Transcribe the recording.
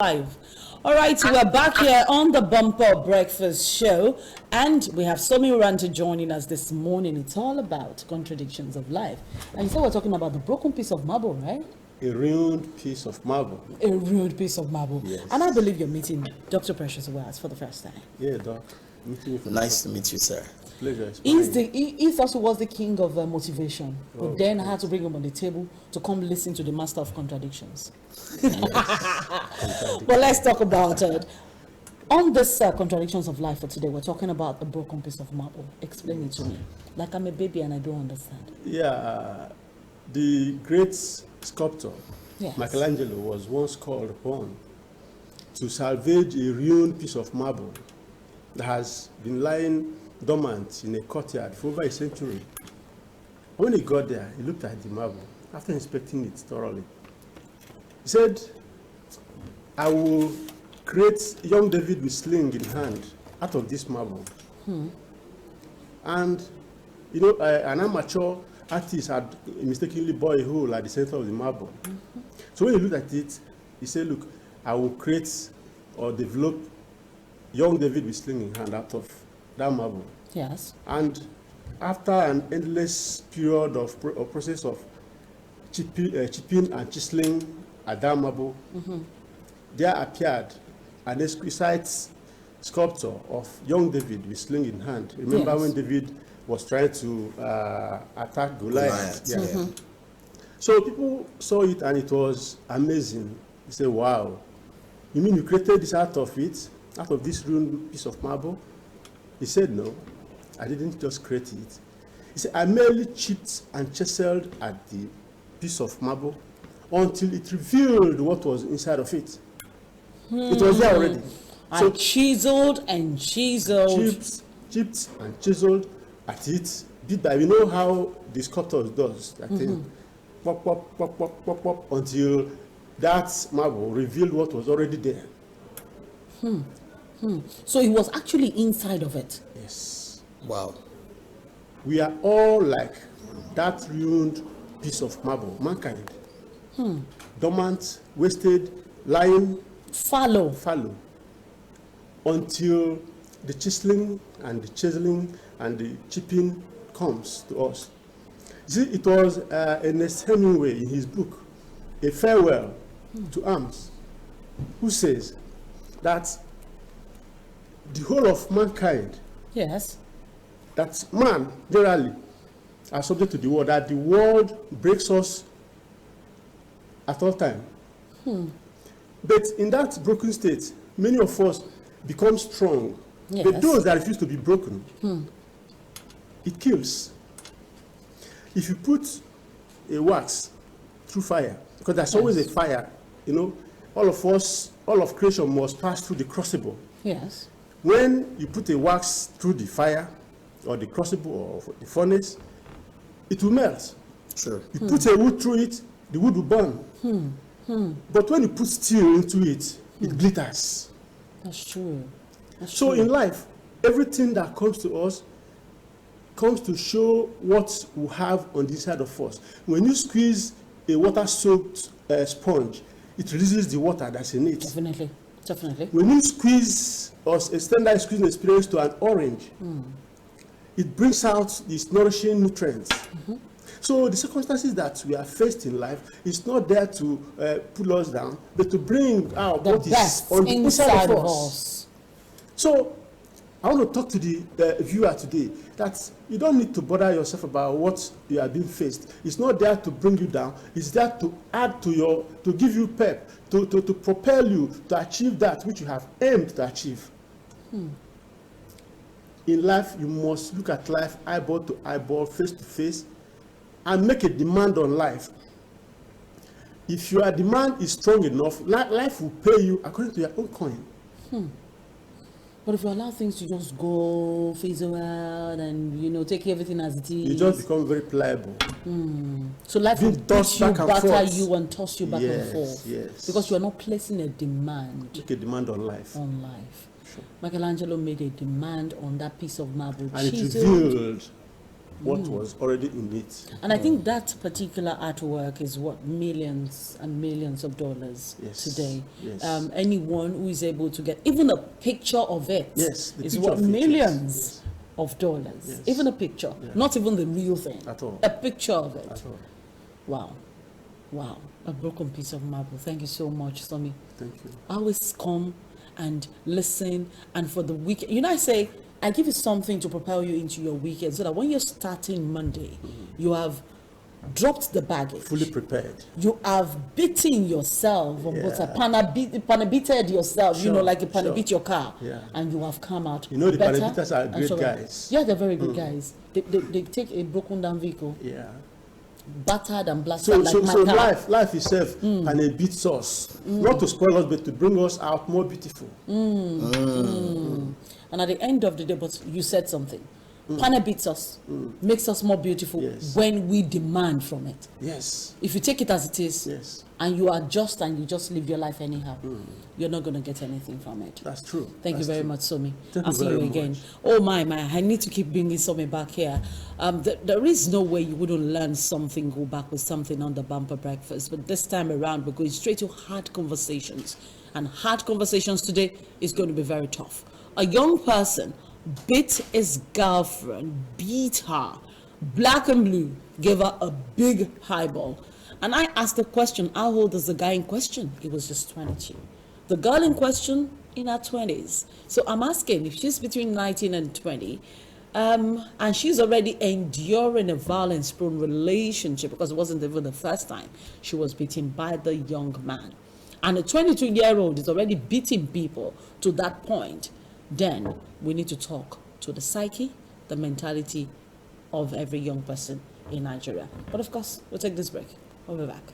Live. All right, we're back here on the Bumper Breakfast Show, and we have Somi Uranta joining us this morning. It's all about contradictions of life. And you said we're talking about the broken piece of marble, right? A ruined piece of marble. A ruined piece of marble. Yes. And I believe you're meeting Dr. Precious Wells for the first time. Yeah, Doc. Nice to meet you, sir. Pleasure. He also was the king of motivation, but then I had to bring him on the table to come listen to the master of contradictions. But let's talk about it. On this contradictions of life for today, we're talking about the broken piece of marble. Explain it to me. Like I'm a baby and I don't understand. Yeah, the great sculptor, Yes. Michelangelo, was once called upon to salvage a ruined piece of marble that has been lying dormant in a courtyard for over a century. When he got there, he looked at the marble after inspecting it thoroughly. He said, I will create young David with sling in hand out of this marble. And, you know, an amateur artist had mistakenly bored a hole at the center of the marble. So when he looked at it, he said, look, I will create or develop young David with sling in hand out of that marble. Yes. And after an endless period of process of chipping and chiseling at that marble, there appeared an exquisite sculpture of young David with sling in hand. Remember when David was trying to attack Goliath? Yeah. So people saw it and it was amazing. They said, wow, you mean you created this out of this ruined piece of marble? He said, no, I didn't just create it. He said, I merely chipped and chiseled at the piece of marble until it revealed what was inside of it. It was there already. So chiseled and chiseled. Chipped and chiseled at it. Bit by, we know how the sculptor does that thing. Pop, pop, pop, pop, pop, pop, until that marble revealed what was already there. So it was actually inside of it. Yes. Wow. We are all like that ruined piece of marble, mankind. Dormant, wasted, lying, Fallow. until the chiseling and the chiseling and the chipping comes to us. See, it was Ernest Hemingway in his book, A Farewell to Arms, who says that the whole of mankind, Yes. that man generally are subject to the world, that the world breaks us at all time. But in that broken state, many of us become strong. Yes. But those that refuse to be broken, it kills. If you put a wax through fire, because there's always a fire, you know, all of us, all of creation must pass through the crucible. Yes. When you put a wax through the fire, or the crucible, or the furnace, it will melt. Sure. You put a wood through it, the wood will burn. But when you put steel into it, it glitters. That's true. So in life, everything that comes to us comes to show what we have on the inside of us. When you squeeze a water-soaked sponge, it releases the water that's in it. Definitely. When you squeeze or extend that squeezing experience to an orange, it brings out these nourishing nutrients. So the circumstances that we are faced in life is not there to pull us down, but to bring out The what is best on the inside of us. us. So I want to talk to the viewer today that you don't need to bother yourself about what you are being faced. It's not there to bring you down. It's there to add to to give you pep, to propel you to achieve that which you have aimed to achieve. In life, you must look at life eyeball to eyeball, face to face, and make a demand on life. If your demand is strong enough, life will pay you according to your own coin. But if you allow things to just go, fizzle out, and take everything as it is, You just become very pliable. so life will tossed beat you, back and batter forth. you, and toss you back and forth. Yes. Because you are not placing a demand Make a demand on life. on life. Michelangelo made a demand on that piece of marble. And it Chiseled. revealed what was already in it. And I think that particular artwork is what millions and millions of dollars Yes, today. yes. Anyone who is able to get even a picture of it Yes, the is picture what of it, millions yes. of dollars. Yes. Even a picture, Yeah. not even the real thing. At all. A picture of it. At all. Wow, wow, a broken piece of marble. Thank you so much, Somi. Thank you. I always come and listen, and for the weekend, you know, I give you something to propel you into your weekend, so that when you're starting Monday, you have dropped the baggage, Fully prepared. you have beaten yourself, or Yeah. panabited yourself, you Sure, know, like you sure. panabit your car, Yeah. and you have come out. You know, the better panabitters are and great stronger. guys. Yeah, they're very good guys. They take a broken down vehicle, Yeah. battered and blasted So, like my so car. life itself can it beats us, not to spoil us, but to bring us out more beautiful. And at the end of the day, but you said something. Pana beats us, makes us more beautiful Yes. when we demand from it. Yes. If you take it as it is, Yes. and you adjust and you just live your life anyhow, you're not going to get anything from it. That's true. Thank you That's very true. much, Somi. Thank I'll you see you very again. much. Oh my, I need to keep bringing Somi back here. There is no way you wouldn't learn something, go back with something on the bumper breakfast. But this time around, we're going straight to hard conversations. And hard conversations today is going to be very tough. A young person beat his girlfriend, beat her, black and blue, gave her a big highball. And I asked the question, how old is the guy in question? He was just 22. The girl in question, in her 20s. So I'm asking, if she's between 19 and 20, and she's already enduring a violence-prone relationship, because it wasn't even the first time she was beaten by the young man, and a 22-year-old is already beating people to that point, then we need to talk to the psyche, the mentality of every young person in Nigeria. But of course, we'll take this break. We'll be back.